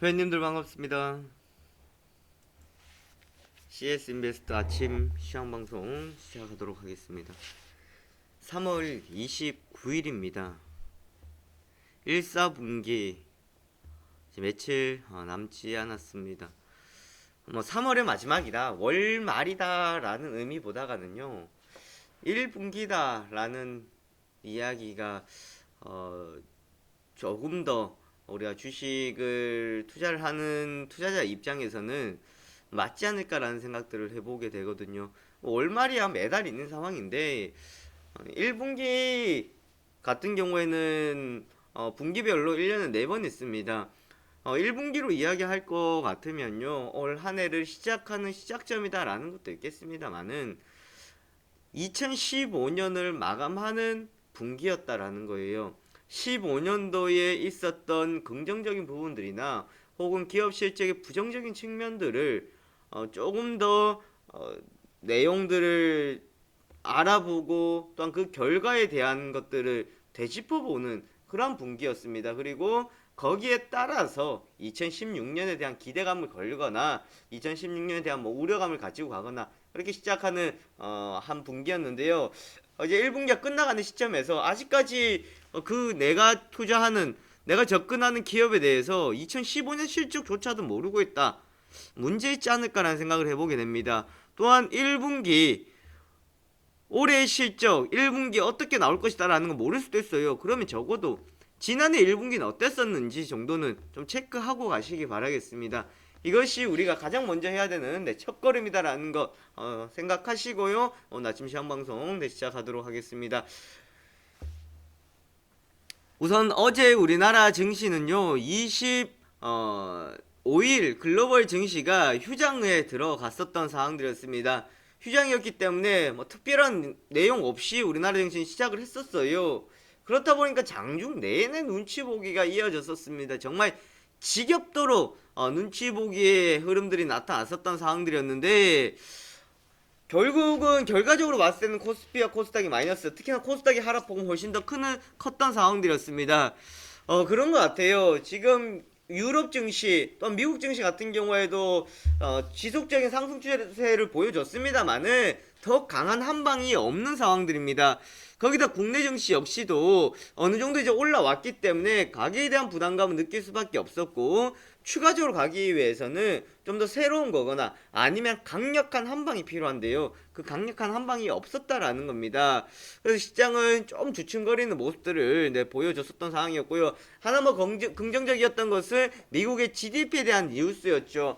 회원님들 반갑습니다. CS 인베스트 아침 시황방송 시작하도록 하겠습니다. 3월 29일입니다. 1사분기 며칠 남지 않았습니다. 3월의 마지막이다, 월말이다 라는 의미보다가는요, 1분기다 라는 이야기가 조금 더 우리가 주식을 투자를 하는 투자자 입장에서는 맞지 않을까라는 생각들을 해보게 되거든요. 월말이야 매달 있는 상황인데 1분기 같은 경우에는 분기별로 1년에 4번 있습니다. 1분기로 이야기할 것 같으면요, 올 한 해를 시작하는 시작점이다 라는 것도 있겠습니다만은 2015년을 마감하는 분기였다라는 거예요. 15년도에 있었던 긍정적인 부분들이나 혹은 기업 실적의 부정적인 측면들을 조금 더 내용들을 알아보고 또한 그 결과에 대한 것들을 되짚어보는 그런 분기였습니다. 그리고 거기에 따라서 2016년에 대한 기대감을 걸거나 2016년에 대한 우려감을 가지고 가거나 그렇게 시작하는 한 분기였는데요. 이제 1분기가 끝나가는 시점에서 아직까지 내가 접근하는 기업에 대해서 2015년 실적조차도 모르고 있다, 문제 있지 않을까라는 생각을 해보게 됩니다. 또한 1분기 올해의 실적 1분기 어떻게 나올 것이다 라는 거 모를 수도 있어요. 그러면 적어도 지난해 1분기는 어땠었는지 정도는 좀 체크하고 가시기 바라겠습니다. 이것이 우리가 가장 먼저 해야 되는 첫걸음이다라는 거 생각하시고요. 오늘 아침 시황방송 시작하도록 하겠습니다. 우선 어제 우리나라 증시는요, 25일 글로벌 증시가 휴장에 들어갔었던 상황들이었습니다. 휴장이었기 때문에 특별한 내용 없이 우리나라 증시는 시작을 했었어요. 그렇다 보니까 장중 내내 눈치 보기가 이어졌었습니다. 정말 지겹도록 눈치 보기의 흐름들이 나타났었던 상황들이었는데, 결국은 결과적으로 봤을 때는 코스피와 코스닥이 마이너스, 특히나 코스닥이 하락폭은 훨씬 더 컸던 상황들이었습니다. 그런 것 같아요. 지금 유럽 증시 또는 미국 증시 같은 경우에도 지속적인 상승 추세를 보여줬습니다만은 더 강한 한방이 없는 상황들입니다. 거기다 국내 증시 역시도 어느 정도 이제 올라왔기 때문에 가격에 대한 부담감을 느낄 수밖에 없었고, 추가적으로 가기 위해서는 좀 더 새로운 거거나 아니면 강력한 한방이 필요한데요, 그 강력한 한방이 없었다라는 겁니다. 그래서 시장은 좀 주춤거리는 모습들을 보여줬었던 상황이었고요. 하나 긍정적이었던 것은 미국의 GDP에 대한 뉴스였죠.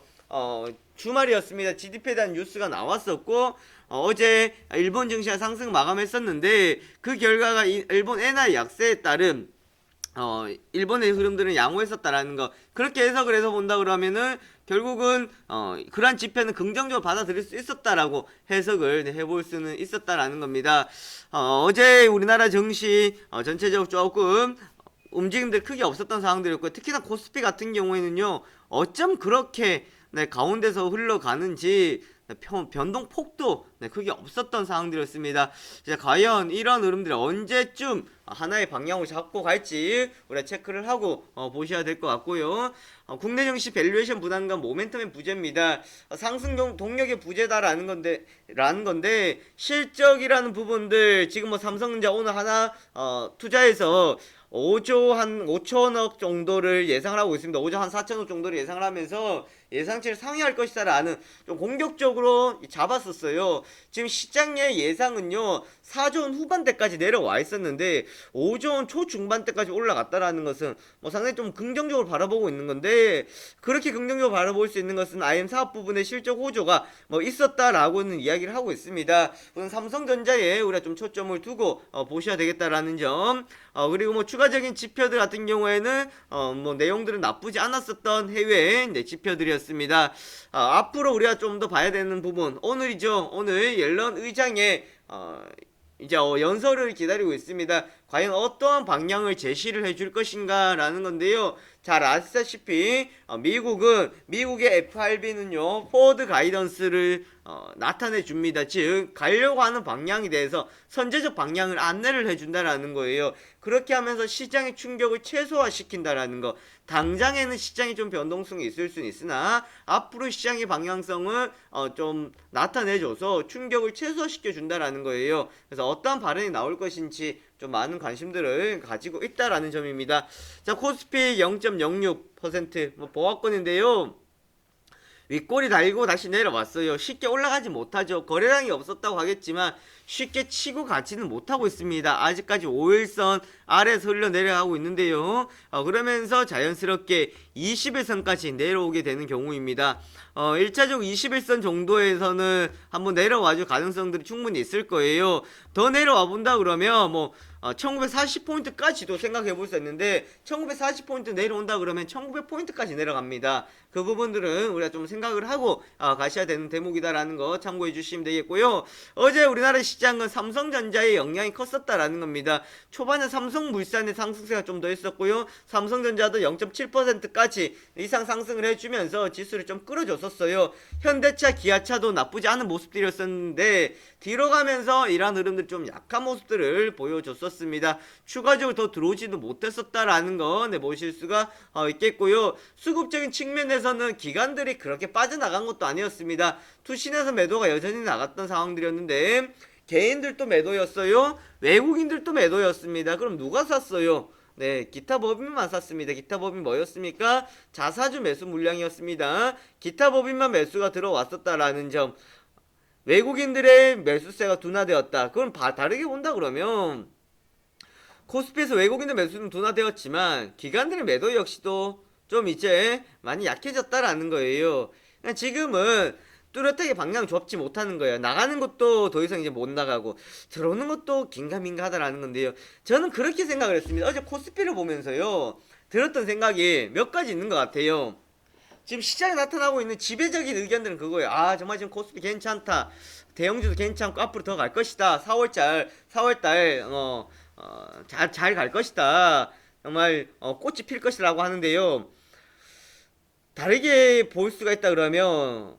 주말이었습니다. GDP에 대한 뉴스가 나왔었고, 어제 일본 증시가 상승 마감했었는데 그 결과가 일본 엔화 약세에 따른 일본의 흐름들은 양호했었다라는 거, 그렇게 해석을 해서 본다 그러면은 결국은 그러한 지표는 긍정적으로 받아들일 수 있었다라고 해석을 해볼 수는 있었다라는 겁니다. 어제 우리나라 증시 전체적으로 조금 움직임들 크게 없었던 상황들이었고, 특히나 코스피 같은 경우에는요, 어쩜 그렇게 가운데서 흘러가는지 변동폭도 크게 없었던 상황들이었습니다. 이제 과연 이런 흐름들이 언제쯤 하나의 방향을 잡고 갈지 우리가 체크를 하고 보셔야 될 것 같고요. 국내 증시 밸류에이션 부담감 모멘텀의 부재입니다. 상승 동력의 부재다라는 건데 실적이라는 부분들, 지금 삼성전자 오늘 하나 투자해서 5조 한 5천억 정도를 예상을 하고 있습니다. 5조 한 4천억 정도를 예상을 하면서 예상치를 상회할 것이다 라는 좀 공격적으로 잡았었어요. 지금 시장의 예상은요, 4조 원 후반대까지 내려와 있었는데 5조 원 초중반대까지 올라갔다라는 것은 상당히 좀 긍정적으로 바라보고 있는 건데, 그렇게 긍정적으로 바라볼 수 있는 것은 IM 사업 부분의 실적 호조가 있었다라고는 이야기를 하고 있습니다. 우선 삼성전자에 우리가 좀 초점을 두고 보셔야 되겠다라는 점, 그리고 추가적인 지표들 같은 경우에는 내용들은 나쁘지 않았었던 해외 지표들이었습니다. 앞으로 우리가 좀 더 봐야 되는 부분, 오늘이죠. 오늘 옐런 의장의 이제 연설을 기다리고 있습니다. 과연 어떠한 방향을 제시를 해줄 것인가 라는 건데요. 잘 아시다시피 미국의 FRB는요 포워드 가이던스를 나타내 줍니다. 즉 가려고 하는 방향에 대해서 선제적 방향을 안내를 해준다라는 거예요. 그렇게 하면서 시장의 충격을 최소화시킨다라는 거. 당장에는 시장이 좀 변동성이 있을 수는 있으나 앞으로 시장의 방향성을 좀 나타내줘서 충격을 최소화시켜 준다라는 거예요. 그래서 어떠한 발언이 나올 것인지 좀 많은 관심들을 가지고 있다라는 점입니다. 자, 코스피 0.06% 보합권인데요. 윗꼬리 달고 다시 내려왔어요. 쉽게 올라가지 못하죠. 거래량이 없었다고 하겠지만 쉽게 치고 가지는 못하고 있습니다. 아직까지 5일선 아래에서 흘러 내려가고 있는데요. 그러면서 자연스럽게 21선까지 내려오게 되는 경우입니다. 1차적 21선 정도에서는 한번 내려와줄 가능성들이 충분히 있을 거예요. 더 내려와 본다 그러면 뭐 1940포인트까지도 생각해 볼 수 있는데 1940포인트 내려온다 그러면 1900포인트까지 내려갑니다. 그 부분들은 우리가 좀 생각을 하고 가셔야 되는 대목이다라는 거 참고해 주시면 되겠고요. 어제 우리나라 시장은 삼성전자의 영향이 컸었다라는 겁니다. 초반에 삼성물산의 상승세가 좀 더 있었고요. 삼성전자도 0.7%까지 이상 상승을 해주면서 지수를 좀 끌어줬었어요. 현대차, 기아차도 나쁘지 않은 모습들이었었는데 뒤로 가면서 이러한 흐름들이 좀 약한 모습들을 보여줬었습니다. 추가적으로 더 들어오지도 못했었다라는 거 보실 수가 있겠고요. 수급적인 측면에서는 기관들이 그렇게 빠져나간 것도 아니었습니다. 투신에서 매도가 여전히 나갔던 상황들이었는데 개인들도 매도였어요. 외국인들도 매도였습니다. 그럼 누가 샀어요? 네, 기타 법인만 샀습니다. 기타 법인 뭐였습니까? 자사주 매수 물량이었습니다. 기타 법인만 매수가 들어왔었다라는 점. 외국인들의 매수세가 둔화되었다. 그럼 다르게 본다 그러면 코스피에서 외국인들 매수는 둔화되었지만 기관들의 매도 역시도 좀 이제 많이 약해졌다라는 거예요. 지금은 뚜렷하게 방향 접지 못하는 거예요. 나가는 것도 더 이상 이제 못 나가고 들어오는 것도 긴가민가 하다라는 건데요. 저는 그렇게 생각을 했습니다. 어제 코스피를 보면서요 들었던 생각이 몇 가지 있는 것 같아요. 지금 시장에 나타나고 있는 지배적인 의견들은 그거예요. 아 정말 지금 코스피 괜찮다. 대형주도 괜찮고 앞으로 더 갈 것이다. 4월달 잘 갈 것이다. 정말 꽃이 필 것이라고 하는데요. 다르게 볼 수가 있다 그러면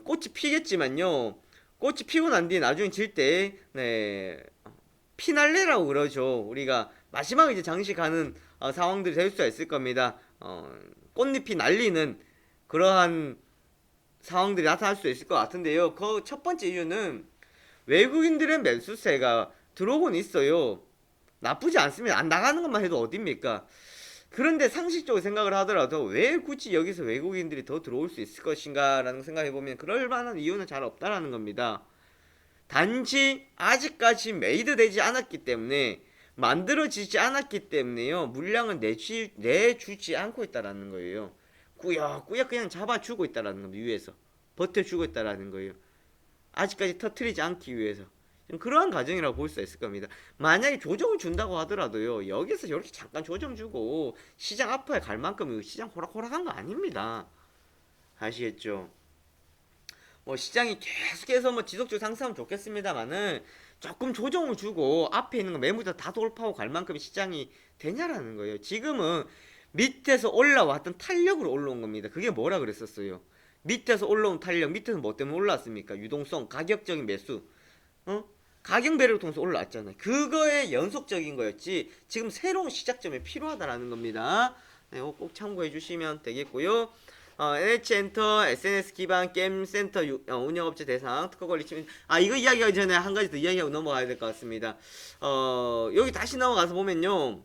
꽃이 피겠지만요. 꽃이 피고 난 뒤에 나중에 질 때 피날레라고 그러죠. 우리가 마지막에 이제 장식하는 상황들이 될 수가 있을 겁니다. 꽃잎이 날리는 그러한 상황들이 나타날 수 있을 것 같은데요. 그 첫 번째 이유는 외국인들의 매수세가 들어오곤 있어요. 나쁘지 않습니다. 안 나가는 것만 해도 어딥니까? 그런데 상식적으로 생각을 하더라도 왜 굳이 여기서 외국인들이 더 들어올 수 있을 것인가 라는 생각해보면 그럴 만한 이유는 잘 없다라는 겁니다. 단지 아직까지 메이드 되지 않았기 때문에 만들어지지 않았기 때문에요. 물량을 내주지 않고 있다라는 거예요. 꾸역꾸역 그냥 잡아주고 있다라는 겁니다. 위에서 버텨주고 있다라는 거예요. 아직까지 터트리지 않기 위해서. 그러한 과정이라고 볼 수 있을 겁니다. 만약에 조정을 준다고 하더라도요. 여기서 이렇게 잠깐 조정 주고 시장 앞에 갈 만큼 시장 호락호락한 거 아닙니다. 아시겠죠? 뭐 시장이 계속해서 뭐 지속적으로 상승하면 좋겠습니다만은 조금 조정을 주고 앞에 있는 거 매물들 다 돌파하고 갈 만큼 시장이 되냐라는 거예요. 지금은 밑에서 올라왔던 탄력으로 올라온 겁니다. 그게 뭐라 그랬었어요? 밑에서 올라온 탄력, 밑에서 뭐 때문에 올라왔습니까? 유동성, 가격적인 매수, 가격 배를 통해서 올라왔잖아요. 그거의 연속적인 거였지 지금 새로운 시작점이 필요하다라는 겁니다. 네, 꼭 참고해 주시면 되겠고요. NH엔터, SNS 기반 게임 센터 운영업체 대상 특허 권리 침해. 이거 이야기하기 전에 한 가지 더 이야기하고 넘어가야 될 것 같습니다. 여기 다시 넘어가서 보면요.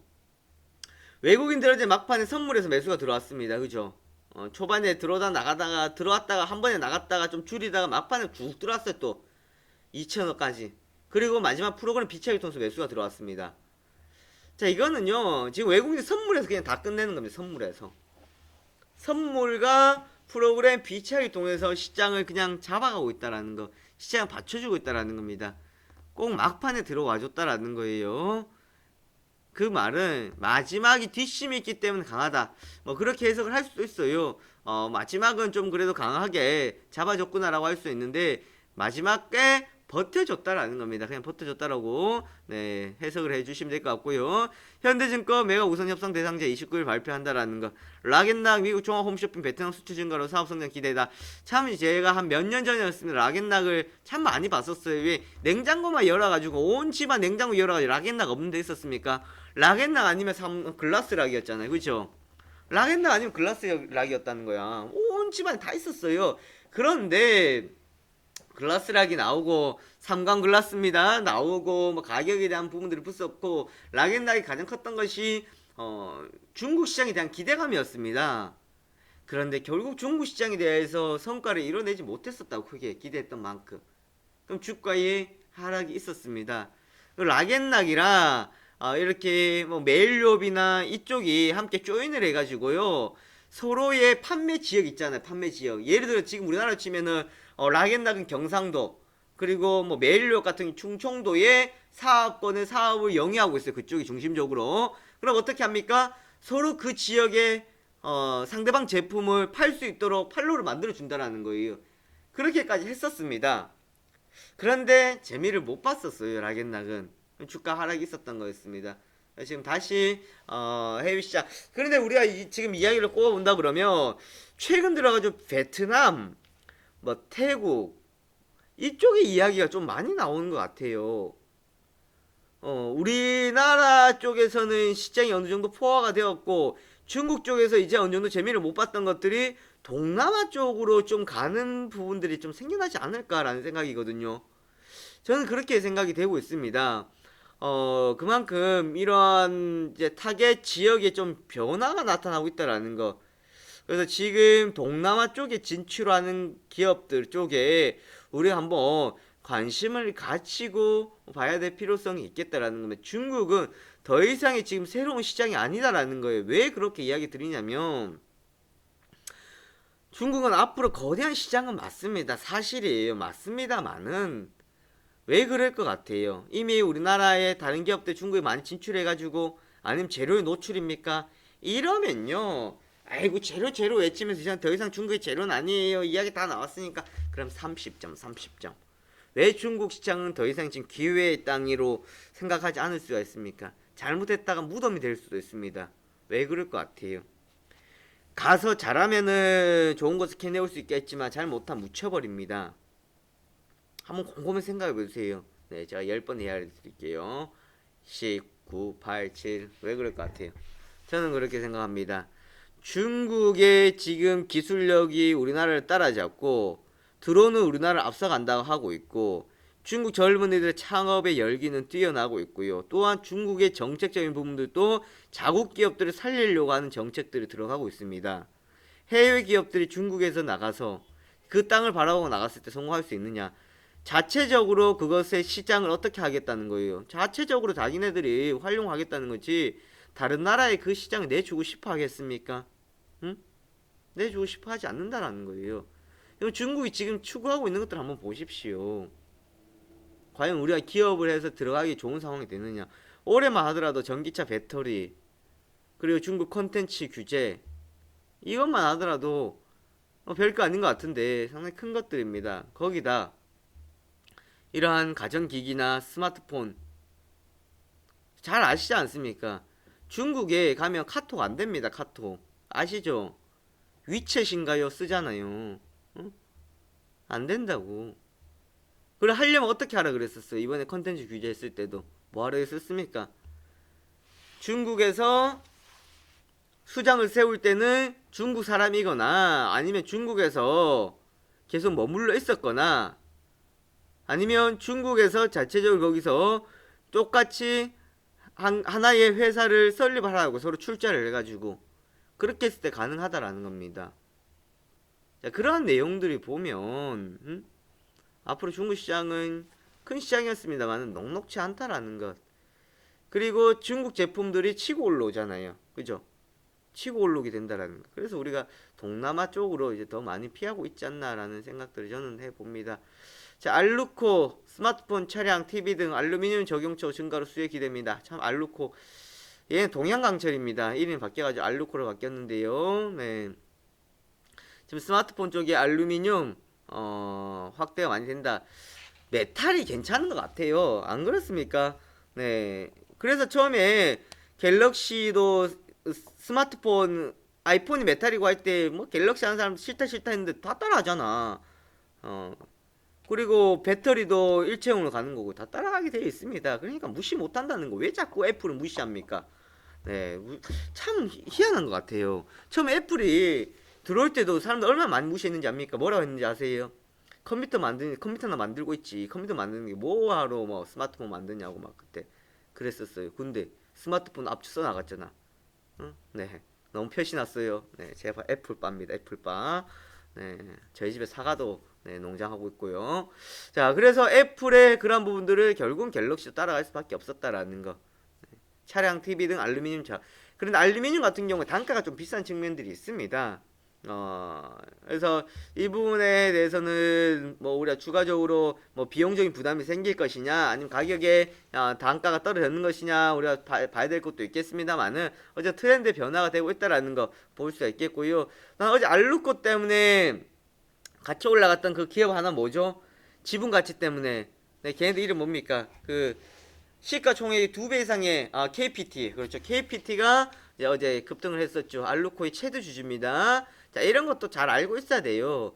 외국인들한테 막판에 선물에서 매수가 들어왔습니다. 그죠? 초반에 들어왔다가 한 번에 나갔다가 좀 줄이다가 막판에 쭉 들어왔어요. 또 2천원까지. 그리고 마지막 프로그램 비차기 통해서 매수가 들어왔습니다. 자, 이거는요 지금 외국인들 선물에서 그냥 다 끝내는 겁니다. 선물에서 선물과 프로그램 비차기 통해서 시장을 그냥 잡아가고 있다라는 거, 시장을 받쳐주고 있다라는 겁니다. 꼭 막판에 들어와 줬다라는 거예요. 그 말은 마지막이 뒷심이 있기 때문에 강하다, 뭐 그렇게 해석을 할 수도 있어요. 마지막은 좀 그래도 강하게 잡아줬구나라고 할 수 있는데 마지막에 버텨줬다라는 겁니다. 그냥 버텨줬다라고 네, 해석을 해주시면 될 것 같고요. 현대증권 매각 우선 협상 대상자 29일 발표한다라는 거. 락앤락 미국 종합 홈쇼핑 베트남 수출 증가로 사업 성장 기대다. 참 제가 한 몇 년 전이었습니다. 락앤락을 참 많이 봤었어요. 왜 냉장고만 열어가지고 온 집안 냉장고 열어가지고 락앤락 없는 데 있었습니까? 락앤락 아니면 글라스 락이었잖아요. 그렇죠? 락앤락 아니면 글라스 락이었다는 거야. 온 집안에 다 있었어요. 그런데 글라스락이 나오고 삼광 글라스입니다 나오고 뭐 가격에 대한 부분들이 붙었고 락앤락이 가장 컸던 것이 중국 시장에 대한 기대감이었습니다. 그런데 결국 중국 시장에 대해서 성과를 이뤄내지 못했었다고 크게 기대했던 만큼 그럼 주가에 하락이 있었습니다. 락앤락이랑 이렇게 뭐 메일롭이나 이쪽이 함께 조인을 해가지고요 서로의 판매 지역 있잖아요. 판매 지역 예를 들어 지금 우리나라 치면은 락앤락은 경상도 그리고 뭐 메일롭 같은 충청도의 사업을 영위하고 있어요. 그쪽이 중심적으로. 그럼 어떻게 합니까? 서로 그 지역에 상대방 제품을 팔 수 있도록 판로를 만들어 준다라는 거예요. 그렇게까지 했었습니다. 그런데 재미를 못 봤었어요. 락앤락은 주가 하락이 있었던 거였습니다. 지금 다시 해외 시장. 그런데 우리가 지금 이야기를 꼽아본다 그러면 최근 들어가지고 베트남, 뭐 태국 이쪽의 이야기가 좀 많이 나오는 것 같아요. 우리나라 쪽에서는 시장이 어느 정도 포화가 되었고 중국 쪽에서 이제 어느 정도 재미를 못 봤던 것들이 동남아 쪽으로 좀 가는 부분들이 좀 생겨나지 않을까라는 생각이거든요. 저는 그렇게 생각이 되고 있습니다. 그만큼 이러한 이제 타겟 지역에 좀 변화가 나타나고 있다라는 거. 그래서 지금 동남아 쪽에 진출하는 기업들 쪽에 우리가 한번 관심을 가지고 봐야 될 필요성이 있겠다라는 겁니다. 중국은 더 이상의 지금 새로운 시장이 아니다라는 거예요. 왜 그렇게 이야기 드리냐면 중국은 앞으로 거대한 시장은 맞습니다. 사실이에요. 맞습니다만은 왜 그럴 것 같아요? 이미 우리나라의 다른 기업들 중국에 많이 진출해가지고 아니면 재료의 노출입니까? 이러면요. 아이고 재료 외치면서 이제 더 이상 중국의 재료는 아니에요. 이야기 다 나왔으니까 그럼 30점. 왜 중국 시장은 더 이상 지금 기회의 땅으로 생각하지 않을 수가 있습니까? 잘못했다가 무덤이 될 수도 있습니다. 왜 그럴 것 같아요? 가서 잘하면은 좋은 것을 캐내올 수 있겠지만 잘 못하면 묻혀버립니다. 한번 곰곰이 생각해 보세요. 네, 제가 10번 이야기 드릴게요. 10, 9, 8, 7. 왜 그럴 것 같아요? 저는 그렇게 생각합니다. 중국의 지금 기술력이 우리나라를 따라잡고 드론은 우리나라를 앞서간다고 하고 있고 중국 젊은이들의 창업의 열기는 뛰어나고 있고요. 또한 중국의 정책적인 부분들도 자국 기업들을 살리려고 하는 정책들이 들어가고 있습니다. 해외 기업들이 중국에서 나가서 그 땅을 바라보고 나갔을 때 성공할 수 있느냐? 자체적으로 그것의 시장을 어떻게 하겠다는 거예요. 자체적으로 자기네들이 활용하겠다는 거지 다른 나라에 그 시장을 내주고 싶어 하겠습니까? 응? 내주고 싶어 하지 않는다라는 거예요. 중국이 지금 추구하고 있는 것들 한번 보십시오. 과연 우리가 기업을 해서 들어가기 좋은 상황이 되느냐. 올해만 하더라도 전기차 배터리 그리고 중국 콘텐츠 규제 이것만 하더라도 별거 아닌 것 같은데 상당히 큰 것들입니다. 거기다 이러한 가전기기나 스마트폰 잘 아시지 않습니까? 중국에 가면 카톡 안 됩니다. 카톡 아시죠? 위챗인가요? 쓰잖아요. 응? 안 된다고. 그래 하려면 어떻게 하라 그랬었어요? 이번에 컨텐츠 규제했을 때도 뭐 하라 했었습니까? 중국에서 수장을 세울 때는 중국 사람이거나 아니면 중국에서 계속 머물러 있었거나 아니면 중국에서 자체적으로 거기서 똑같이 하나의 회사를 설립하라고 서로 출자를 해가지고 그렇게 했을 때 가능하다라는 겁니다. 자, 그러한 내용들이 보면 앞으로 중국 시장은 큰 시장이었습니다만 넉넉지 않다라는 것. 그리고 중국 제품들이 치고 올라오잖아요. 그죠? 치고 올라오게 된다라는 것. 그래서 우리가 동남아 쪽으로 이제 더 많이 피하고 있지 않나라는 생각들을 저는 해봅니다. 자, 알루코 스마트폰, 차량, TV 등 알루미늄 적용처 증가로 수혜 기대입니다. 참 알루코 얘는 동양강철입니다. 이름이 바뀌어가지고 알루코로 바뀌었는데요. 네. 지금 스마트폰 쪽에 알루미늄 확대가 많이 된다. 메탈이 괜찮은 것 같아요. 안 그렇습니까? 네. 그래서 처음에 갤럭시도 스마트폰 아이폰이 메탈이고 할 때 뭐 갤럭시 하는 사람 싫다 싫다 했는데 다 따라하잖아. 어. 그리고 배터리도 일체형으로 가는 거고 다 따라가게 되어 있습니다. 그러니까 무시 못 한다는 거. 왜 자꾸 애플은 무시합니까? 네. 참 희한한 것 같아요. 처음에 애플이 들어올 때도 사람들 얼마나 많이 무시했는지 압니까? 뭐라고 했는지 아세요? 컴퓨터나 만들고 있지. 컴퓨터 만드는 게 뭐하러 뭐 스마트폰 만드냐고 막 그때 그랬었어요. 근데 스마트폰 앞서 나갔잖아. 응? 네. 너무 표시 났어요. 네. 제가 애플바입니다. 애플바. 네. 저희 집에 사과도 네, 농장하고 있고요. 자, 그래서 애플의 그런 부분들을 결국은 갤럭시도 따라갈 수밖에 없었다라는 거. 차량, TV 등 알루미늄 차. 그런데 알루미늄 같은 경우에 단가가 좀 비싼 측면들이 있습니다. 그래서 이 부분에 대해서는 뭐 우리가 추가적으로 뭐 비용적인 부담이 생길 것이냐 아니면 가격의 단가가 떨어지는 것이냐 우리가 봐야 될 것도 있겠습니다만은 어제 트렌드 변화가 되고 있다라는 거 볼 수가 있겠고요. 난 어제 알루코 때문에 같이 올라갔던 그 기업 하나 뭐죠? 지분 가치 때문에. 네, 걔네들 이름 뭡니까? 그 시가총액이 2배 이상의 KPT 그렇죠. KPT가 어제 급등을 했었죠. 알루코의 최대 주주입니다. 자, 이런 것도 잘 알고 있어야 돼요.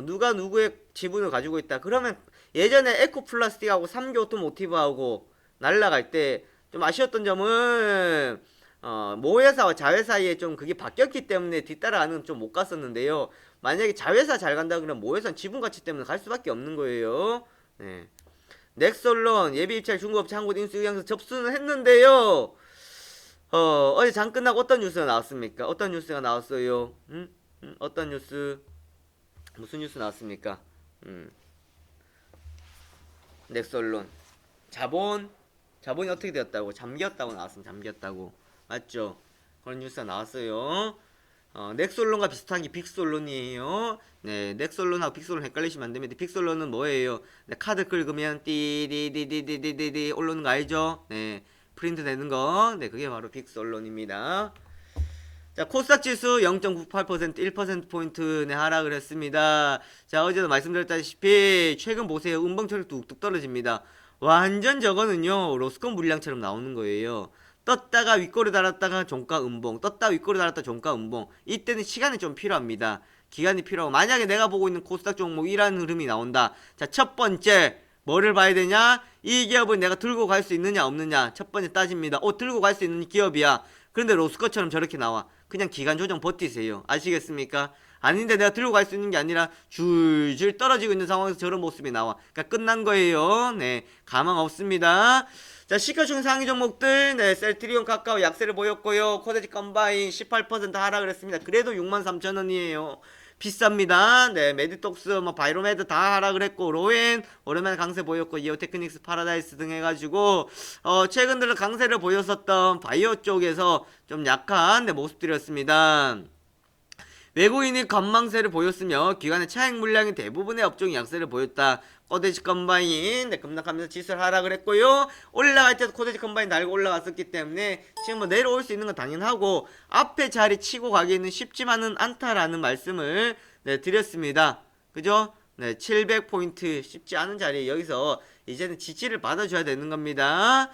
누가 누구의 지분을 가지고 있다. 그러면 예전에 에코플라스틱하고 삼교 오토모티브하고 날라갈 때 좀 아쉬웠던 점은 모회사와 자회사에 좀 그게 바뀌었기 때문에 뒤따라가는 좀 못 갔었는데요. 만약에 자회사 잘 간다 그러면 모회사는 지분 가치 때문에 갈 수밖에 없는 거예요. 네. 넥솔론 예비 입찰 중국업체 한국 인수 의향서 접수는 했는데요. 어제 장 끝나고 어떤 뉴스가 나왔습니까? 어떤 뉴스가 나왔어요? 어떤 뉴스? 무슨 뉴스 나왔습니까? 넥솔론 자본이 어떻게 되었다고? 잠겼다고 나왔습니다. 잠겼다고 맞죠? 그런 뉴스가 나왔어요. 넥솔론과 비슷한 게 빅솔론이에요. 네, 넥솔론하고 빅솔론 헷갈리시면 안 됩니다. 빅솔론은 뭐예요? 네, 카드 긁으면 띠디디디디디디 올라오는 거 알죠? 네, 프린트 되는 거. 네, 그게 바로 빅솔론입니다. 자, 코스닥 지수 0.98% 1%포인트 네, 하락을 했습니다. 자, 어제도 말씀드렸다시피 최근 보세요. 음봉처럼 뚝뚝 떨어집니다. 완전 저거는요. 로스콘 물량처럼 나오는 거예요. 떴다가 윗꼬리 달았다가 종가 음봉 떴다가 윗꼬리 달았다 종가 음봉. 이때는 시간이 좀 필요합니다. 기간이 필요하고 만약에 내가 보고 있는 코스닥 종목 이라는 흐름이 나온다. 자, 첫 번째 뭐를 봐야 되냐? 이 기업을 내가 들고 갈 수 있느냐 없느냐 첫 번째 따집니다. 들고 갈 수 있는 기업이야. 그런데 로스코처럼 저렇게 나와. 그냥 기간 조정 버티세요. 아시겠습니까? 아닌데 내가 들고 갈 수 있는 게 아니라 줄줄 떨어지고 있는 상황에서 저런 모습이 나와. 그러니까 끝난 거예요. 네, 가망 없습니다. 자, 시가총 상위 종목들, 네, 셀트리온 카카오 약세를 보였고요. 코데지 컴바인 18% 하락을 했습니다. 그래도 63,000원이에요. 비쌉니다. 네, 메디톡스, 뭐 바이로메드 다 하락을 했고 로엔 오랜만에 강세 보였고 이오테크닉스, 파라다이스 등 해가지고 최근 들어 강세를 보였었던 바이오 쪽에서 좀 약한 네, 모습들이었습니다. 외국인이 건망세를 보였으며 기관의 차익 물량이 대부분의 업종이 약세를 보였다. 코데지 컴바인 네, 급락하면서 지수를 하락을 했고요. 올라갈 때도 코데지 컴바인 달고 올라갔었기 때문에 지금 뭐 내려올 수 있는 건 당연하고 앞에 자리 치고 가기는 쉽지만은 않다라는 말씀을 네, 드렸습니다. 그죠? 네, 700포인트 쉽지 않은 자리 여기서 이제는 지지를 받아줘야 되는 겁니다.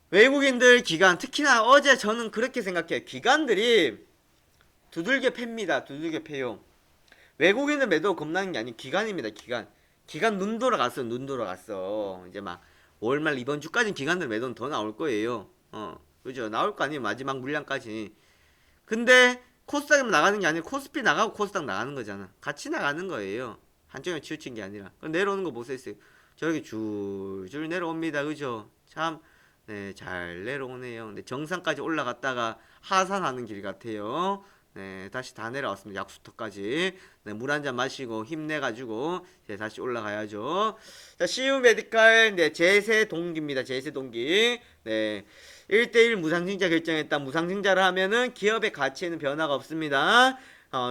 외국인들 기관 특히나 어제 저는 그렇게 생각해요. 기관들이 두들겨 팹니다. 두들겨 패요. 외국인은 매도 겁나는 게 아니고 기관입니다. 기관 눈 돌아갔어. 눈 돌아갔어. 이제 막 월말 이번 주까지 기관들 매도는 더 나올 거예요. 그죠? 나올 거 아니에요. 마지막 물량까지. 근데 코스닥에만 나가는 게 아니라 코스피 나가고 코스닥 나가는 거잖아. 같이 나가는 거예요. 한쪽에 치우친 게 아니라. 내려오는 거 보세요. 저렇게 줄줄 내려옵니다. 그죠? 참 네, 잘 내려오네요. 근데 정상까지 올라갔다가 하산하는 길 같아요. 네, 다시 다 내려왔습니다. 약수터까지. 네, 물 한 잔 마시고 힘내가지고 이제 다시 올라가야죠. 자, CU 메디칼, 네, 제세 동기입니다. 제세 동기. 네, 1대1 무상증자 결정했다. 무상증자를 하면은 기업의 가치에는 변화가 없습니다.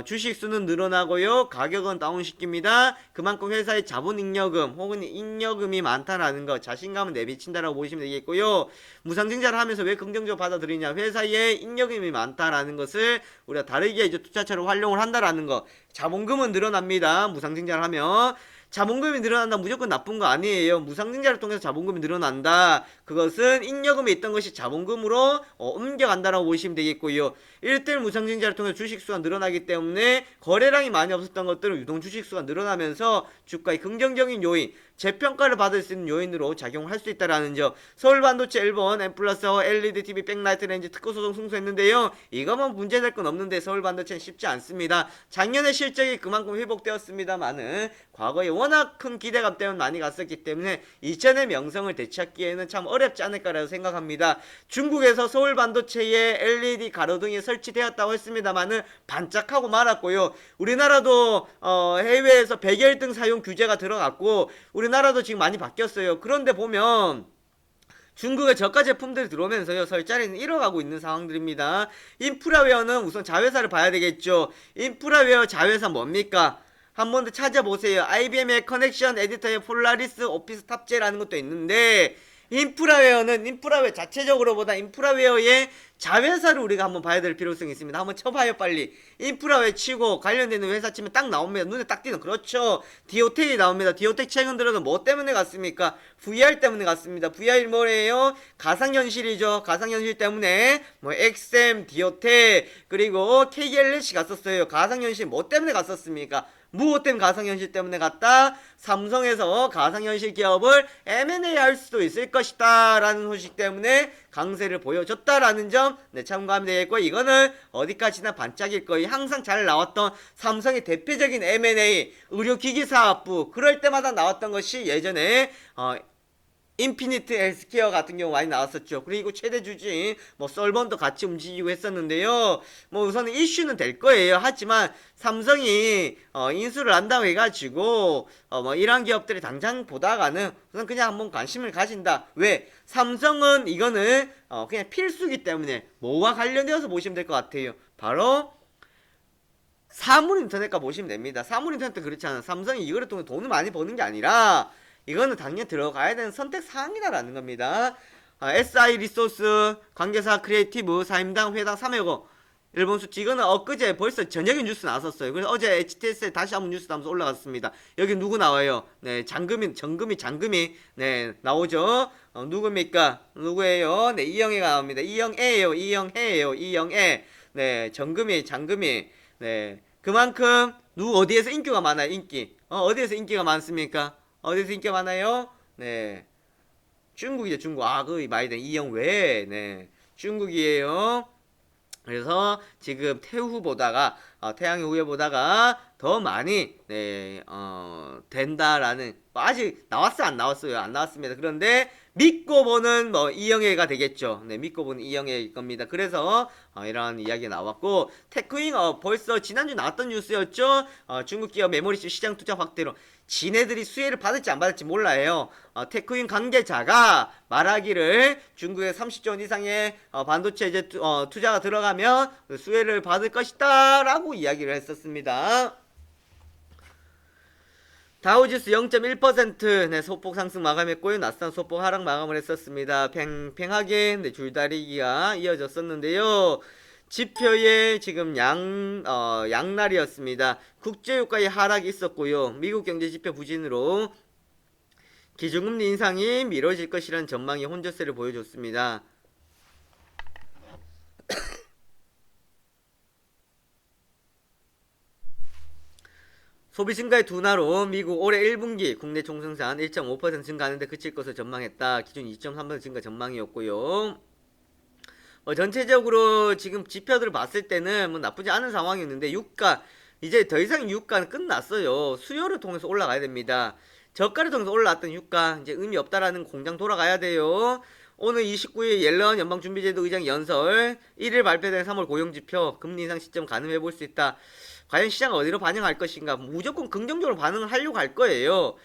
주식 수는 늘어나고요. 가격은 다운시킵니다. 그만큼 회사의 자본 잉여금 혹은 잉여금이 많다라는 거 자신감을 내비친다라고 보시면 되겠고요. 무상증자를 하면서 왜 긍정적으로 받아들이냐? 회사에 잉여금이 많다라는 것을 우리가 다르게 이제 투자처로 활용을 한다라는 거. 자본금은 늘어납니다. 무상증자를 하면 자본금이 늘어난다 무조건 나쁜 거 아니에요. 무상증자를 통해서 자본금이 늘어난다. 그것은 잉여금에 있던 것이 자본금으로 옮겨간다라고 보시면 되겠고요. 1대1 무상증자를 통해서 주식수가 늘어나기 때문에 거래량이 많이 없었던 것들은 유동 주식수가 늘어나면서 주가의 긍정적인 요인, 재평가를 받을 수 있는 요인으로 작용을 할 수 있다라는 점. 서울반도체 1번 엠플러스와 LED TV 백라이트 렌즈 특허 소송 승소했는데요. 이거만 문제될 건 없는데 서울반도체는 쉽지 않습니다. 작년에 실적이 그만큼 회복되었습니다만은 과거에 워낙 큰 기대감 때문에 많이 갔었기 때문에 이전의 명성을 되찾기에는 참 어렵지 않을까라고 생각합니다. 중국에서 서울반도체에 LED 가로등이 설치되었다고 했습니다만은 반짝하고 말았고요. 우리나라도 해외에서 백열등 사용 규제가 들어갔고 우리나라도 지금 많이 바뀌었어요. 그런데 보면 중국의 저가 제품들이 들어오면서요 설자리는 잃어가고 있는 상황들입니다. 인프라웨어는 우선 자회사를 봐야 되겠죠. 인프라웨어 자회사 뭡니까? 한 번 더 찾아보세요. IBM의 커넥션 에디터의 폴라리스 오피스 탑재라는 것도 있는데 인프라웨어는 인프라웨어 자체적으로 보다 인프라웨어의 자회사를 우리가 한번 봐야 될 필요성이 있습니다. 한번 쳐봐요 빨리. 인프라웨어 치고 관련되는 회사 치면 딱 나옵니다. 눈에 딱 띄는. 그렇죠. 디오텍이 나옵니다. 디오텍 최근 들어서 뭐 때문에 갔습니까? VR 때문에 갔습니다. VR 뭐예요? 가상현실이죠. 가상현실 때문에 뭐 엑셈, 디오텍 그리고 KLC 갔었어요. 가상현실 뭐 때문에 갔었습니까? 무엇 때문에 가상현실 때문에 갔다? 삼성에서 가상현실 기업을 M&A 할 수도 있을 것이다 라는 소식 때문에 강세를 보여줬다라는 점 참고하면 되겠고, 이거는 어디까지나 반짝일 거예요. 항상 잘 나왔던 삼성의 대표적인 M&A 의료기기사업부, 그럴 때마다 나왔던 것이 예전에 인피니트 헬스케어 같은 경우 많이 나왔었죠. 그리고 최대 주주인 뭐 썰번도 같이 움직이고 했었는데요. 뭐 우선은 이슈는 될 거예요. 하지만 삼성이 인수를 한다고 해가지고 뭐 이런 기업들이 당장 보다가는 우선 그냥 한번 관심을 가진다. 왜? 삼성은 이거는 그냥 필수기 때문에 뭐와 관련되어서 보시면 될 것 같아요. 바로 사물인터넷과 보시면 됩니다. 사물인터넷도 그렇지 않아요. 삼성이 이거를 통해 돈을 많이 버는 게 아니라 이거는 당연히 들어가야 되는 선택 사항이다라는 겁니다. SI 리소스, 관계사 크리에이티브, 사임당, 회당 3회고 일본 수치. 이거는 엊그제 벌써 저녁에 뉴스 나왔었어요. 그래서 어제 HTS에 다시 한번 뉴스 나오면서 올라갔습니다. 여기 누구 나와요? 네, 장금이 네, 나오죠. 누굽니까? 누구예요? 네, 이영애가 나옵니다. 이영애예요. 이영애. 네, 장금이. 네, 그만큼 어디에서 인기가 많아요? 인기. 어디에서 인기가 많습니까? 어디서 인기가 많아요? 네. 중국이죠, 중국. 그 마이든 이영외. 네. 중국이에요. 그래서 지금 태양의 후예보다가 더 많이, 네, 된다라는, 아직 나왔어요? 안 나왔어요? 안 나왔습니다. 그런데 믿고 보는 이영애가 되겠죠. 네, 믿고 보는 이영애일 겁니다. 그래서 이런 이야기가 나왔고, 테크윙 벌써 지난주 나왔던 뉴스였죠. 중국 기업 메모리칩 시장 투자 확대로 지네들이 수혜를 받을지 안 받을지 몰라요. 테크윈 관계자가 말하기를 중국에 30조 원 이상의 반도체 이제 투자가 들어가면 수혜를 받을 것이다 라고 이야기를 했었습니다. 다우지수 0.1% 네, 소폭 상승 마감했고요. 나스닥 소폭 하락 마감을 했었습니다. 팽팽하게 네, 줄다리기가 이어졌었는데요. 지표에 지금 양날이었습니다. 국제유가의 하락이 있었고요. 미국 경제 지표 부진으로 기준금리 인상이 미뤄질 것이라는 전망이 혼조세를 보여줬습니다. 소비 증가의 둔화로 미국 올해 1분기 국내 총생산 1.5% 증가하는데 그칠 것을 전망했다. 기준 2.3% 증가 전망이었고요. 전체적으로 지금 지표들을 봤을 때는 뭐 나쁘지 않은 상황이었는데 유가, 이제 더 이상 유가는 끝났어요. 수요를 통해서 올라가야 됩니다. 저가를 통해서 올라왔던 유가 이제 의미 없다라는 공장 돌아가야 돼요. 오늘 29일 옐런 연방준비제도 의장 연설, 1일 발표된 3월 고용지표, 금리 인상 시점 가늠해 볼 수 있다. 과연 시장은 어디로 반영할 것인가? 무조건 긍정적으로 반응을 하려고 할 거예요.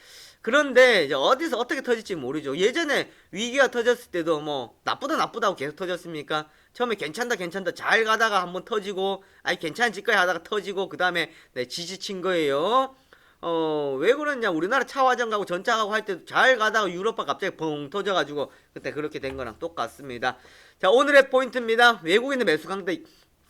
그런데 이제 어디서 어떻게 터질지 모르죠. 예전에 위기가 터졌을 때도 뭐 나쁘다고 계속 터졌습니까? 처음에 괜찮다 잘 가다가 한번 터지고 괜찮아질 거야 하다가 터지고 그 다음에 네, 지지친 거예요. 왜 그러냐? 우리나라 차화정 가고 전차 가고 할 때도 잘 가다가 유럽파 갑자기 펑 터져가지고 그때 그렇게 된 거랑 똑같습니다. 자, 오늘의 포인트입니다. 외국인의 매수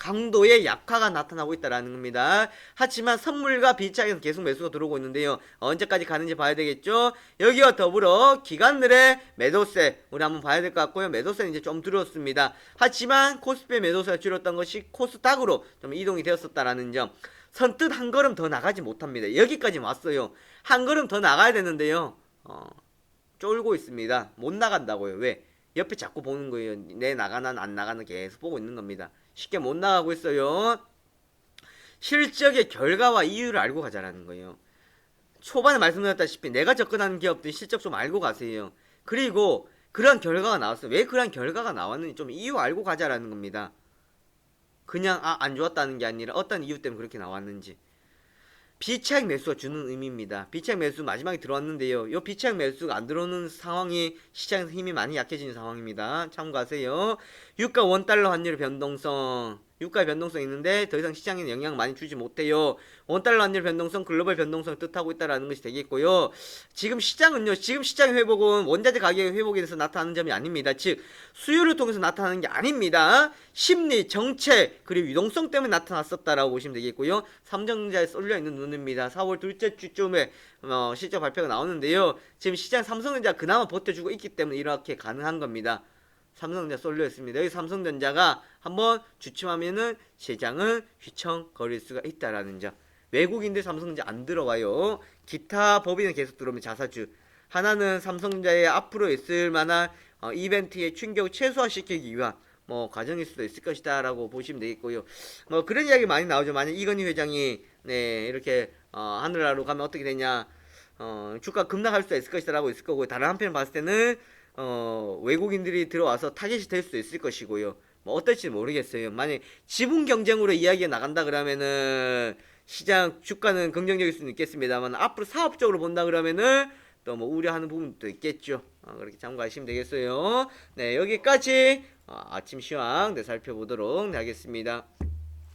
강도의 약화가 나타나고 있다라는 겁니다. 하지만 선물과 비차익에서 계속 매수가 들어오고 있는데요. 언제까지 가는지 봐야 되겠죠. 여기와 더불어 기관들의 매도세 우리 한번 봐야 될 것 같고요. 매도세는 이제 좀 줄었습니다. 하지만 코스피의 매도세가 줄었던 것이 코스닥으로 좀 이동이 되었었다라는 점. 선뜻 한 걸음 더 나가지 못합니다. 여기까지 왔어요. 한 걸음 더 나가야 되는데요. 쫄고 있습니다. 못 나간다고요. 왜? 옆에 자꾸 보는 거예요. 내 나가나 안 나가나 계속 보고 있는 겁니다. 쉽게 못 나가고 있어요. 실적의 결과와 이유를 알고 가자라는 거예요. 초반에 말씀드렸다시피 내가 접근하는 기업들 실적 좀 알고 가세요. 그리고 그런 결과가 나왔어요. 왜 그런 결과가 나왔는지 좀 이유 알고 가자라는 겁니다. 그냥 안 좋았다는 게 아니라 어떤 이유 때문에 그렇게 나왔는지. 비차익 매수가 주는 의미입니다. 비차익 매수 마지막에 들어왔는데요. 이 비차익 매수가 안 들어오는 상황이 시장에서 힘이 많이 약해지는 상황입니다. 참고하세요. 유가 원달러 환율 변동성, 유가 변동성 있는데 더 이상 시장에 영향 많이 주지 못해요. 원달러 환율 변동성, 글로벌 변동성 뜻하고 있다라는 것이 되겠고요. 지금 시장은요. 지금 시장의 회복은 원자재 가격의 회복에 대해서 나타나는 점이 아닙니다. 즉 수요를 통해서 나타나는 게 아닙니다. 심리, 정책, 그리고 유동성 때문에 나타났었다라고 보시면 되겠고요. 삼성전자에 쏠려 있는 눈입니다. 4월 둘째 주쯤에 실적 발표가 나오는데요. 지금 시장 삼성전자 그나마 버텨주고 있기 때문에 이렇게 가능한 겁니다. 삼성전자 쏠려 있습니다. 여기 삼성전자가 한번 주춤하면은 시장은 휘청거릴 수가 있다라는 점. 외국인들 삼성전자 안 들어와요. 기타 법인은 계속 들어오면 자사주. 하나는 삼성전자의 앞으로 있을 만한 이벤트의 충격을 최소화시키기 위한 과정일 수도 있을 것이다라고 보시면 되겠고요. 그런 이야기 많이 나오죠. 만약 이건희 회장이 이렇게 하늘나라로 가면 어떻게 되냐, 주가 급락할 수도 있을 것이다라고 있을 거고, 다른 한편 봤을 때는 외국인들이 들어와서 타겟이 될 수도 있을 것이고요. 어떨지 모르겠어요. 만약 지분 경쟁으로 이야기가 나간다 그러면은 시장 주가는 긍정적일 수는 있겠습니다만, 앞으로 사업적으로 본다 그러면은 또 우려하는 부분도 있겠죠. 그렇게 참고하시면 되겠어요. 네, 여기까지 아침 시황 살펴보도록 하겠습니다.